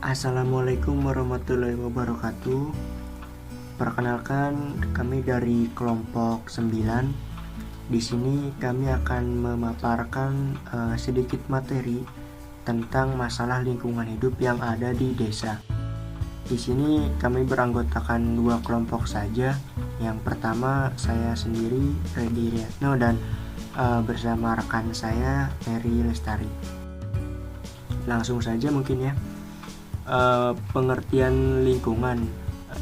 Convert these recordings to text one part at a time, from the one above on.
Assalamualaikum warahmatullahi wabarakatuh. Perkenalkan, kami dari kelompok 9. Di sini kami akan memaparkan sedikit materi tentang masalah lingkungan hidup yang ada di desa. Di sini kami beranggotakan 2 kelompok saja. Yang pertama saya sendiri, Redi Riyatno, dan bersama rekan saya, Mary Lestari. Langsung saja mungkin ya. Pengertian lingkungan.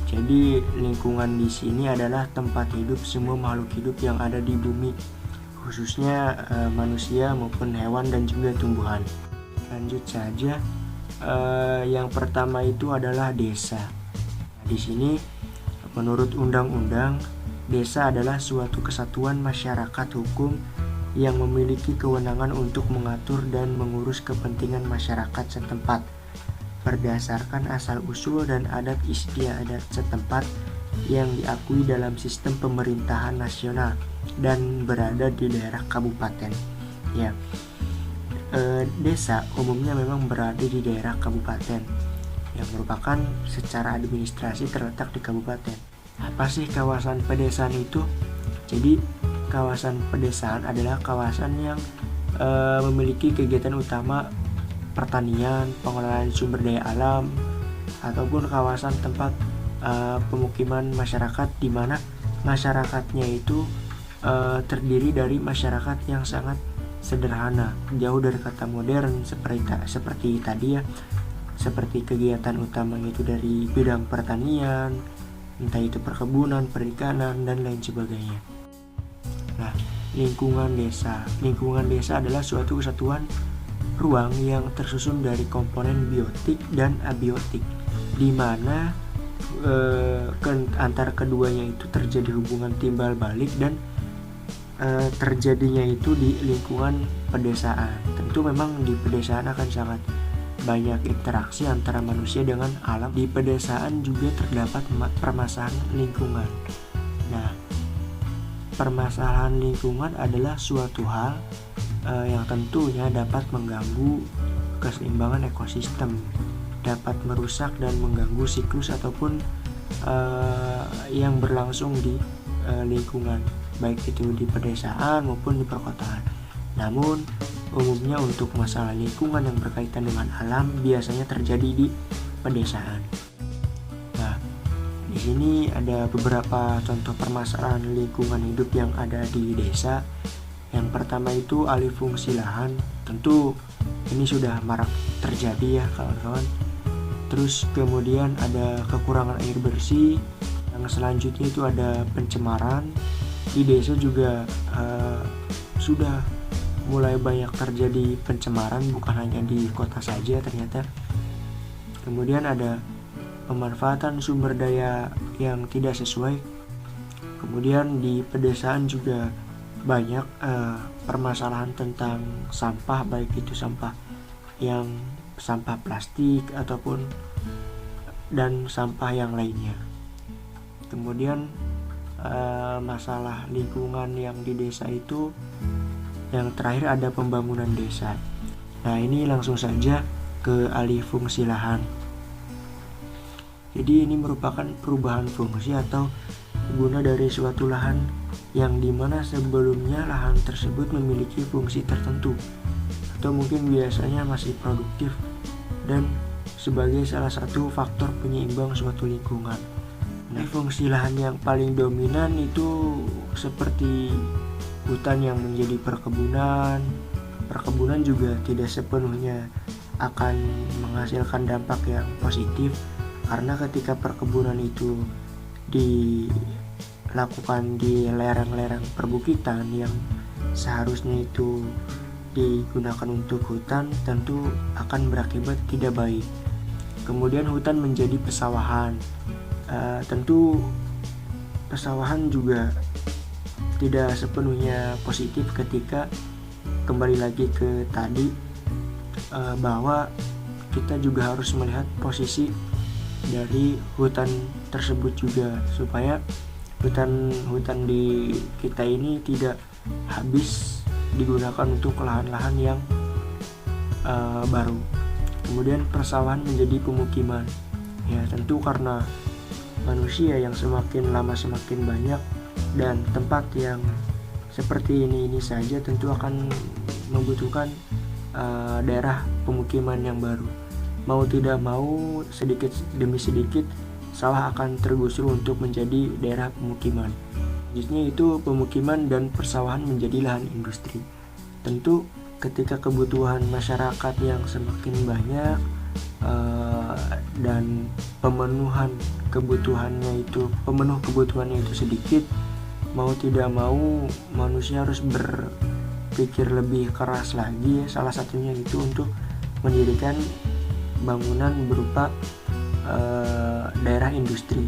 Jadi lingkungan di sini adalah tempat hidup semua makhluk hidup yang ada di bumi, khususnya manusia maupun hewan dan juga tumbuhan. Lanjut saja. Yang pertama itu adalah desa. Di sini menurut undang-undang, desa adalah suatu kesatuan masyarakat hukum yang memiliki kewenangan untuk mengatur dan mengurus kepentingan masyarakat setempat berdasarkan asal-usul dan adat istiadat setempat yang diakui dalam sistem pemerintahan nasional dan berada di daerah kabupaten. Ya, desa umumnya memang berada di daerah kabupaten yang merupakan secara administrasi terletak di kabupaten. Apa sih kawasan pedesaan itu? Jadi kawasan pedesaan adalah kawasan yang memiliki kegiatan utama pertanian, pengelolaan sumber daya alam, ataupun kawasan tempat pemukiman masyarakat di mana masyarakatnya itu terdiri dari masyarakat yang sangat sederhana, jauh dari kata modern seperti tadi ya, seperti kegiatan utama itu dari bidang pertanian, entah itu perkebunan, perikanan, dan lain sebagainya. Nah, lingkungan desa adalah suatu kesatuan ruang yang tersusun dari komponen biotik dan abiotik, di mana antara keduanya itu terjadi hubungan timbal balik dan terjadinya itu di lingkungan pedesaan. Tentu memang di pedesaan akan sangat banyak interaksi antara manusia dengan alam. Di pedesaan juga terdapat permasalahan lingkungan. Nah, permasalahan lingkungan adalah suatu hal yang tentunya dapat mengganggu keseimbangan ekosistem, dapat merusak dan mengganggu siklus ataupun yang berlangsung di lingkungan, baik itu di pedesaan maupun di perkotaan. Namun umumnya untuk masalah lingkungan yang berkaitan dengan alam biasanya terjadi di pedesaan. Nah, di sini ada beberapa contoh permasalahan lingkungan hidup yang ada di desa. Yang pertama itu alih fungsi lahan. Tentu ini sudah marak terjadi ya kawan-kawan. Terus kemudian ada kekurangan air bersih. Yang selanjutnya itu ada pencemaran. Di desa juga sudah mulai banyak terjadi pencemaran, bukan hanya di kota saja ternyata. Kemudian ada pemanfaatan sumber daya yang tidak sesuai. Kemudian di pedesaan juga banyak permasalahan tentang sampah, baik itu sampah plastik ataupun dan sampah yang lainnya. Kemudian masalah lingkungan yang di desa itu yang terakhir ada pembangunan desa. Nah, ini langsung saja ke alih fungsi lahan. Jadi ini merupakan perubahan fungsi atau guna dari suatu lahan yang dimana sebelumnya lahan tersebut memiliki fungsi tertentu atau mungkin biasanya masih produktif dan sebagai salah satu faktor penyeimbang suatu lingkungan. Nah, fungsi lahan yang paling dominan itu seperti hutan yang menjadi perkebunan. Perkebunan juga tidak sepenuhnya akan menghasilkan dampak yang positif, karena ketika perkebunan itu dilakukan di lereng-lereng perbukitan yang seharusnya itu digunakan untuk hutan, tentu akan berakibat tidak baik. Kemudian hutan menjadi pesawahan. Tentu pesawahan juga tidak sepenuhnya positif ketika kembali lagi ke tadi bahwa kita juga harus melihat posisi dari hutan tersebut juga, supaya hutan di kita ini tidak habis digunakan untuk lahan-lahan yang baru. Kemudian persawahan menjadi pemukiman. Ya tentu karena manusia yang semakin lama semakin banyak, dan tempat yang seperti ini saja tentu akan membutuhkan daerah pemukiman yang baru. Mau tidak mau, sedikit demi sedikit sawah akan tergusur untuk menjadi daerah pemukiman. Selanjutnya itu pemukiman dan persawahan menjadi lahan industri. Tentu ketika kebutuhan masyarakat yang semakin banyak dan pemenuh kebutuhannya itu sedikit, mau tidak mau manusia harus berpikir lebih keras lagi. Salah satunya itu untuk mendirikan bangunan berupa daerah industri.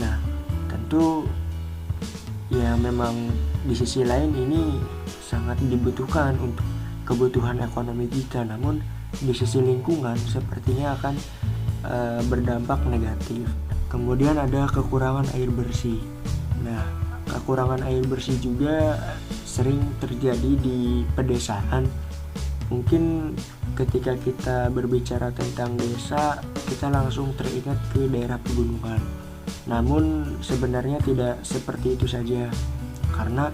Nah, tentu ya memang di sisi lain ini sangat dibutuhkan untuk kebutuhan ekonomi kita, namun di sisi lingkungan sepertinya akan berdampak negatif. Kemudian ada kekurangan air bersih. Nah, kekurangan air bersih juga sering terjadi di pedesaan. Mungkin ketika kita berbicara tentang desa, kita langsung teringat ke daerah pegunungan. Namun sebenarnya tidak seperti itu saja, karena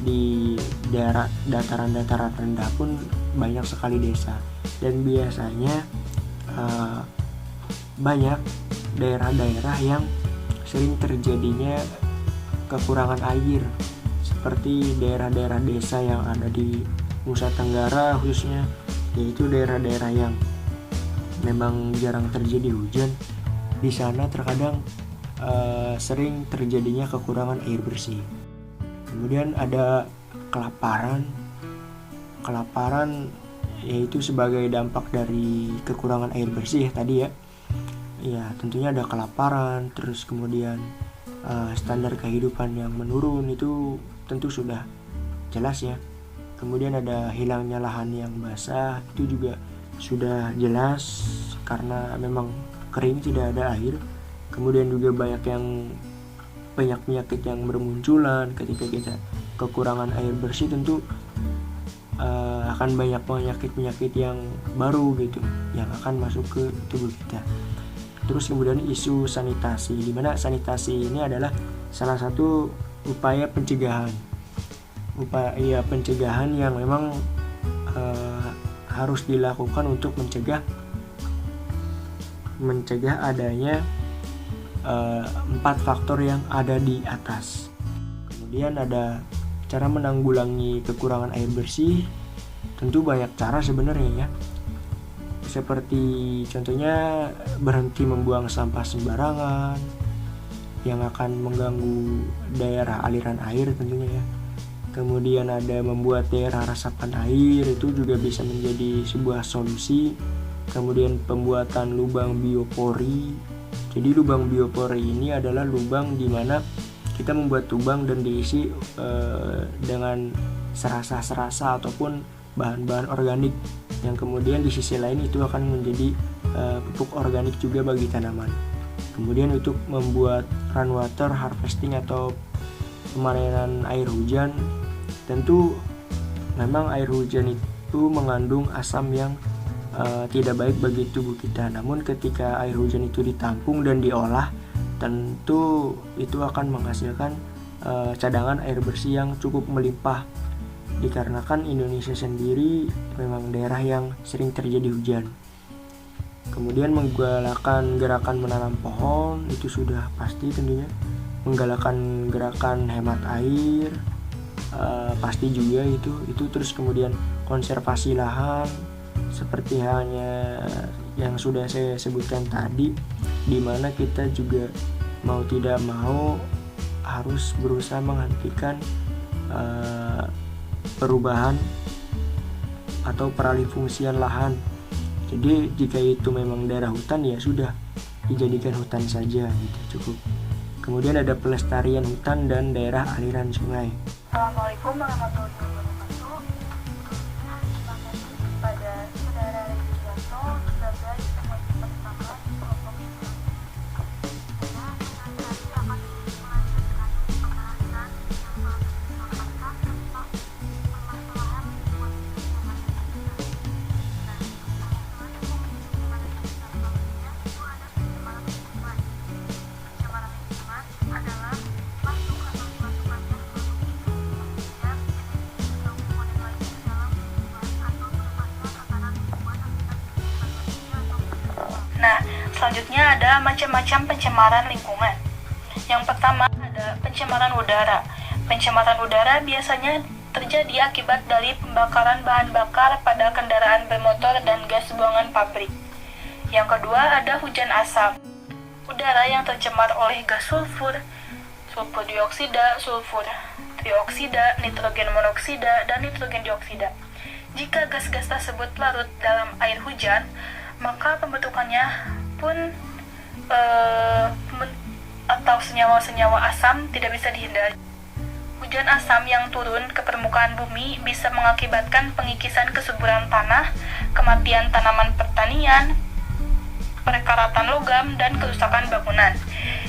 di daerah dataran-dataran rendah pun banyak sekali desa, dan biasanya banyak daerah-daerah yang sering terjadinya kekurangan air, seperti daerah-daerah desa yang ada di Nusa Tenggara khususnya, yaitu daerah-daerah yang memang jarang terjadi hujan. Di sana terkadang sering terjadinya kekurangan air bersih. Kemudian ada kelaparan yaitu sebagai dampak dari kekurangan air bersih tadi ya. Ya tentunya ada kelaparan, terus kemudian standar kehidupan yang menurun, itu tentu sudah jelas ya. Kemudian ada hilangnya lahan yang basah, itu juga sudah jelas karena memang kering, tidak ada air. Kemudian juga banyak penyakit yang bermunculan ketika kita kekurangan air bersih. Tentu akan banyak penyakit yang baru gitu yang akan masuk ke tubuh kita. Terus kemudian isu sanitasi, di mana sanitasi ini adalah salah satu upaya pencegahan yang memang harus dilakukan untuk mencegah adanya 4 faktor yang ada di atas. Kemudian ada cara menanggulangi kekurangan air bersih. Tentu banyak cara sebenarnya ya, seperti contohnya berhenti membuang sampah sembarangan yang akan mengganggu daerah aliran air tentunya ya. Kemudian ada membuat daerah resapan air, itu juga bisa menjadi sebuah solusi. Kemudian pembuatan lubang biopori. Jadi lubang biopori ini adalah lubang di mana kita membuat lubang dan diisi dengan serasa-serasa ataupun bahan-bahan organik, yang kemudian di sisi lain itu akan menjadi pupuk organik juga bagi tanaman. Kemudian untuk membuat rainwater harvesting atau pemanenan air hujan, tentu memang air hujan itu mengandung asam yang tidak baik bagi tubuh kita. Namun ketika air hujan itu ditampung dan diolah, tentu itu akan menghasilkan cadangan air bersih yang cukup melimpah, dikarenakan Indonesia sendiri memang daerah yang sering terjadi hujan. Kemudian menggalakkan gerakan menanam pohon, itu sudah pasti tentunya. Menggalakkan gerakan hemat air, pasti juga itu. Terus kemudian konservasi lahan, seperti halnya yang sudah saya sebutkan tadi, di mana kita juga mau tidak mau harus berusaha menghentikan perubahan atau peralihfungsian lahan. Jadi jika itu memang daerah hutan, ya sudah dijadikan hutan saja gitu, cukup. Kemudian ada pelestarian hutan dan daerah aliran sungai. Assalamualaikum warahmatullahi wabarakatuh. Pada saudara Redianto sebagai pengajar pertama di kelompok Islam. Saya nanti akan melanjutkan pembahasan yang mengenai tentang permasalahan lingkungan. Nah, permasalahan lingkungan Nah, selanjutnya ada macam-macam pencemaran lingkungan. Yang pertama ada pencemaran udara. Pencemaran udara biasanya terjadi akibat dari pembakaran bahan bakar pada kendaraan bermotor dan gas buangan pabrik. Yang kedua ada hujan asam. Udara yang tercemar oleh gas sulfur, sulfur dioksida, sulfur trioksida, nitrogen monoksida, dan nitrogen dioksida. Jika gas-gas tersebut larut dalam air hujan, maka pembentukannya pun atau senyawa-senyawa asam tidak bisa dihindari. Hujan asam yang turun ke permukaan bumi bisa mengakibatkan pengikisan kesuburan tanah, kematian tanaman pertanian, perkaratan logam, dan kerusakan bangunan.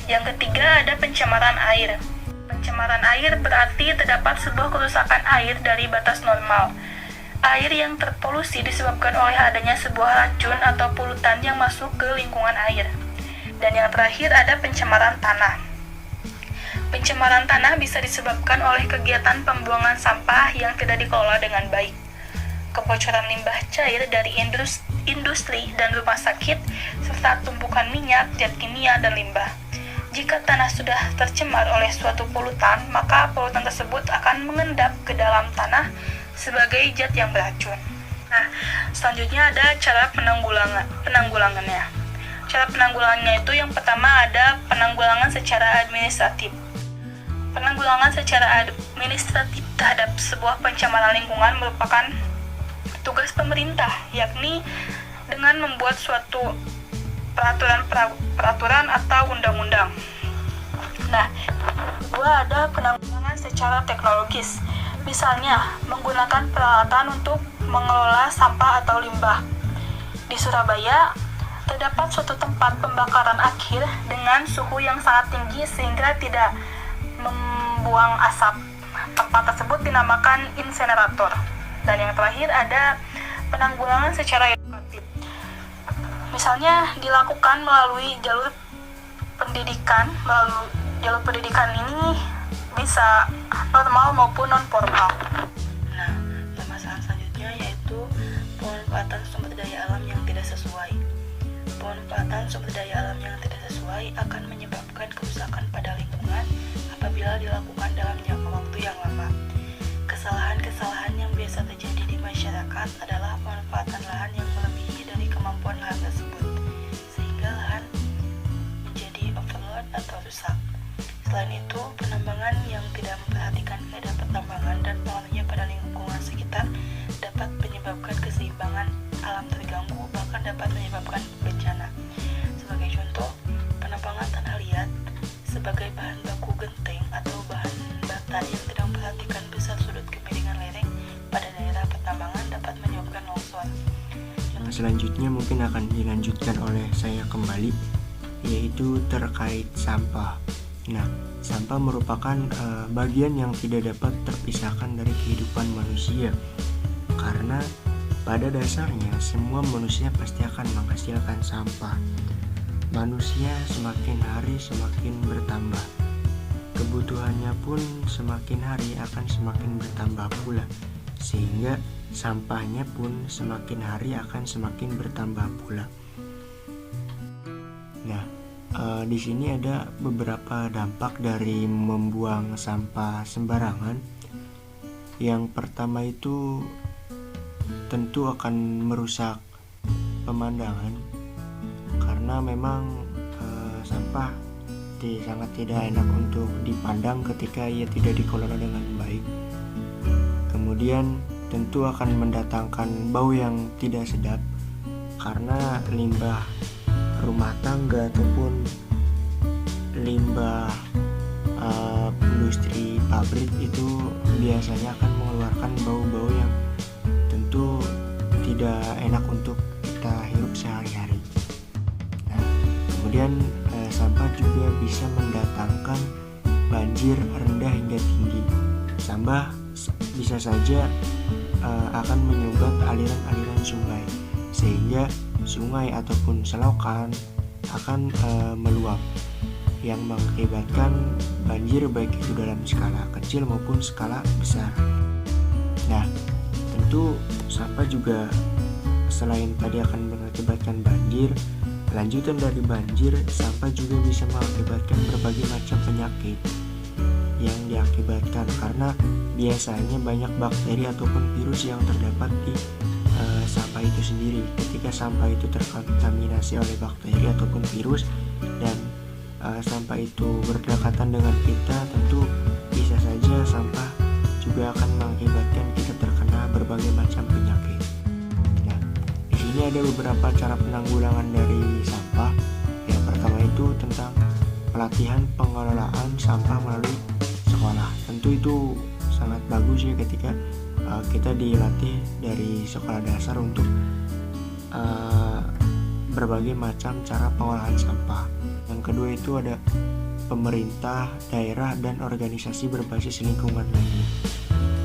Yang ketiga ada pencemaran air. Pencemaran air berarti terdapat sebuah kerusakan air dari batas normal. Air yang terpolusi disebabkan oleh adanya sebuah racun atau polutan yang masuk ke lingkungan air. Dan yang terakhir ada pencemaran tanah. Pencemaran tanah bisa disebabkan oleh kegiatan pembuangan sampah yang tidak dikelola dengan baik, kebocoran limbah cair dari industri dan rumah sakit, serta tumpukan minyak, zat kimia, dan limbah. Jika tanah sudah tercemar oleh suatu polutan, maka polutan tersebut akan mengendap ke dalam tanah sebagai zat yang beracun. Nah, selanjutnya ada cara penanggulangannya. Cara penanggulangannya itu yang pertama ada penanggulangan secara administratif. Penanggulangan secara administratif terhadap sebuah pencemaran lingkungan merupakan tugas pemerintah, yakni dengan membuat suatu peraturan atau undang-undang. Nah, kedua ada penanggulangan secara teknologis. Misalnya, menggunakan peralatan untuk mengelola sampah atau limbah. Di Surabaya, terdapat suatu tempat pembakaran akhir dengan suhu yang sangat tinggi sehingga tidak membuang asap. Tempat tersebut dinamakan insenerator. Dan yang terakhir ada penanggulangan secara edukatif. Misalnya, dilakukan melalui jalur pendidikan. Melalui jalur pendidikan ini bisa normal maupun non-formal. Nah, permasalahan selanjutnya yaitu pemanfaatan sumber daya alam yang tidak sesuai. Pemanfaatan sumber daya alam yang tidak sesuai akan menyebabkan kerusakan pada lingkungan apabila dilakukan dalam jangka waktu yang lama. Kesalahan-kesalahan yang biasa terjadi di masyarakat adalah pemanfaatan lahan yang melebihi dari kemampuan lahan tersebut, sehingga lahan menjadi overload atau rusak. Selain itu, penambangan yang tidak memperhatikan kaidah pertambangan dan pengaruhnya pada lingkungan sekitar dapat menyebabkan keseimbangan alam terganggu, bahkan dapat menyebabkan bencana. Sebagai contoh, penambangan tanah liat sebagai bahan baku genteng atau bahan bata yang tidak memperhatikan besar sudut kemiringan lereng pada daerah pertambangan dapat menyebabkan longsor. Selanjutnya mungkin akan dilanjutkan oleh saya kembali, yaitu terkait sampah. Nah, sampah merupakan bagian yang tidak dapat terpisahkan dari kehidupan manusia, karena pada dasarnya semua manusia pasti akan menghasilkan sampah. Manusia semakin hari semakin bertambah, kebutuhannya pun semakin hari akan semakin bertambah pula, sehingga sampahnya pun semakin hari akan semakin bertambah pula. Nah, di sini ada beberapa dampak dari membuang sampah sembarangan. Yang pertama itu tentu akan merusak pemandangan, karena memang sampah sangat tidak enak untuk dipandang ketika ia tidak dikelola dengan baik. Kemudian tentu akan mendatangkan bau yang tidak sedap, karena limbah rumah tangga ataupun limbah industri pabrik itu biasanya akan mengeluarkan bau-bau yang tentu tidak enak untuk kita hirup sehari-hari. Nah, kemudian sampah juga bisa mendatangkan banjir rendah hingga tinggi. Sampah bisa saja akan menyumbat aliran-aliran sungai, sehingga sungai ataupun selokan akan meluap, yang mengakibatkan banjir baik itu dalam skala kecil maupun skala besar. Nah, tentu sampah juga selain tadi akan mengakibatkan banjir, Lanjutan dari banjir, sampah juga bisa mengakibatkan berbagai macam penyakit yang diakibatkan karena biasanya banyak bakteri ataupun virus yang terdapat di sampah itu sendiri. Ketika sampah itu terkontaminasi oleh bakteri ataupun virus dan sampah itu berdekatan dengan kita, tentu bisa saja sampah juga akan mengakibatkan kita terkena berbagai macam penyakit. Nah, di sini ada beberapa cara penanggulangan dari sampah. Yang pertama itu tentang pelatihan pengelolaan sampah melalui sekolah. Tentu itu sangat bagus ya ketika kita dilatih dari sekolah dasar untuk berbagai macam cara pengolahan sampah. Yang kedua itu ada pemerintah, daerah, dan organisasi berbasis lingkungan lainnya.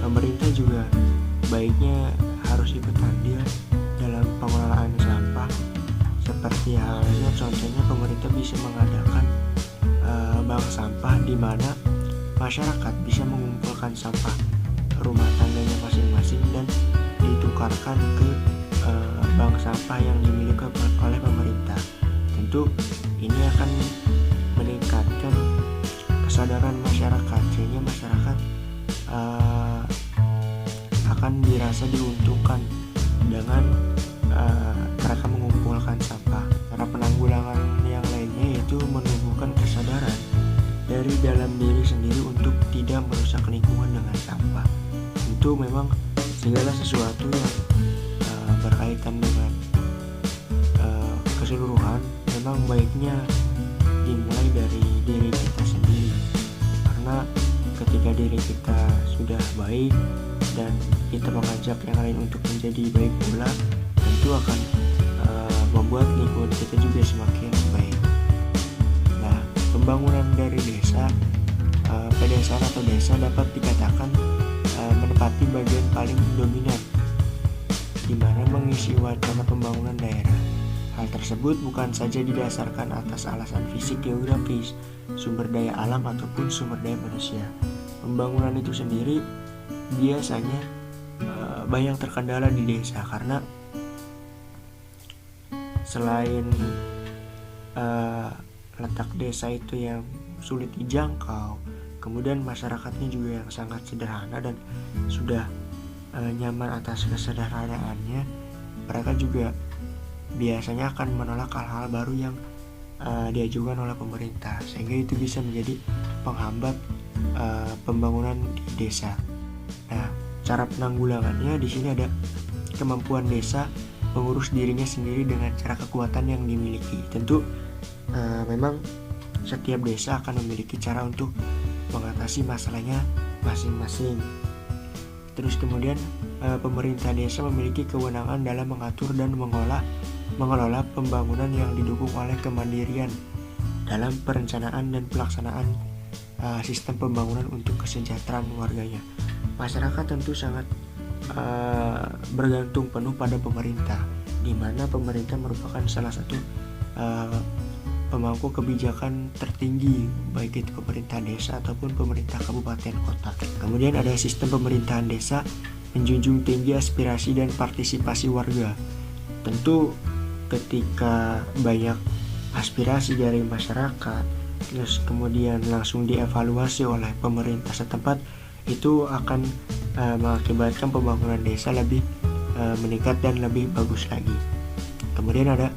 Pemerintah juga baiknya harus ikut andil dalam pengelolaan sampah. Seperti halnya contohnya pemerintah bisa mengadakan bank sampah di mana masyarakat bisa mengumpulkan sampah rumah tangganya masing-masing dan ditukarkan ke bank sampah yang dimiliki oleh pemerintah. Tentu ini akan meningkatkan kesadaran masyarakat sehingga masyarakat akan dirasa diuntungkan dengan mereka mengumpulkan sampah. Cara penanggulangan yang lainnya yaitu menumbuhkan kesadaran dari dalam diri sendiri untuk tidak merusak lingkungan dengan sampah. Tentu memang segala sesuatu yang berkaitan dengan keseluruhan memang baiknya dimulai dari diri kita sendiri, karena ketika diri kita sudah baik dan kita mengajak yang lain untuk menjadi baik pula, tentu akan membuat lingkungan kita juga semakin baik. Nah, pembangunan dari desa, pedesaan atau desa dapat dikatakan menempati bagian paling dominan di mana mengisi wacana pembangunan daerah. Hal tersebut bukan saja didasarkan atas alasan fisik geografis, sumber daya alam ataupun sumber daya manusia. Pembangunan itu sendiri biasanya banyak terkendala di desa karena selain letak desa itu yang sulit dijangkau, kemudian masyarakatnya juga yang sangat sederhana dan sudah nyaman atas kesederhanaannya, mereka juga biasanya akan menolak hal-hal baru yang diajukan oleh pemerintah, sehingga itu bisa menjadi penghambat pembangunan di desa. Nah, cara penanggulangannya di sini ada kemampuan desa mengurus dirinya sendiri dengan cara kekuatan yang dimiliki. Tentu memang setiap desa akan memiliki cara untuk mengatasi masalahnya masing-masing. Terus kemudian pemerintah desa memiliki kewenangan dalam mengatur dan mengelola pembangunan yang didukung oleh kemandirian dalam perencanaan dan pelaksanaan sistem pembangunan untuk kesejahteraan warganya. Masyarakat tentu sangat bergantung penuh pada pemerintah, di mana pemerintah merupakan salah satu pemangku kebijakan tertinggi, baik itu pemerintah desa ataupun pemerintah kabupaten kota. Kemudian ada sistem pemerintahan desa menjunjung tinggi aspirasi dan partisipasi warga. Tentu ketika banyak aspirasi dari masyarakat, terus kemudian langsung dievaluasi oleh pemerintah setempat, itu akan mengakibatkan pembangunan desa lebih meningkat dan lebih bagus lagi. Kemudian ada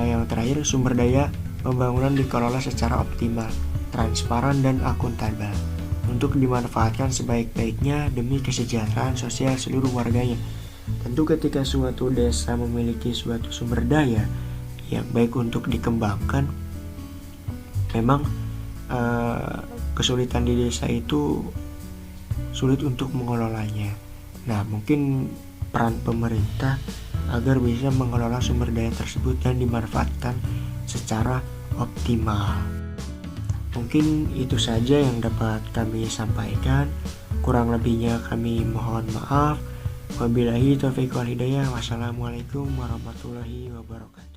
yang terakhir, sumber daya pembangunan dikelola secara optimal, transparan, dan akuntabel untuk dimanfaatkan sebaik-baiknya demi kesejahteraan sosial seluruh warganya. Tentu ketika suatu desa memiliki suatu sumber daya yang baik untuk dikembangkan, memang kesulitan di desa itu sulit untuk mengelolanya. Nah, mungkin peran pemerintah agar bisa mengelola sumber daya tersebut dan dimanfaatkan secara optimal. Mungkin itu saja yang dapat kami sampaikan. Kurang lebihnya kami mohon maaf. Wabillahi taufiq wal hidayah. Wassalamualaikum warahmatullahi wabarakatuh.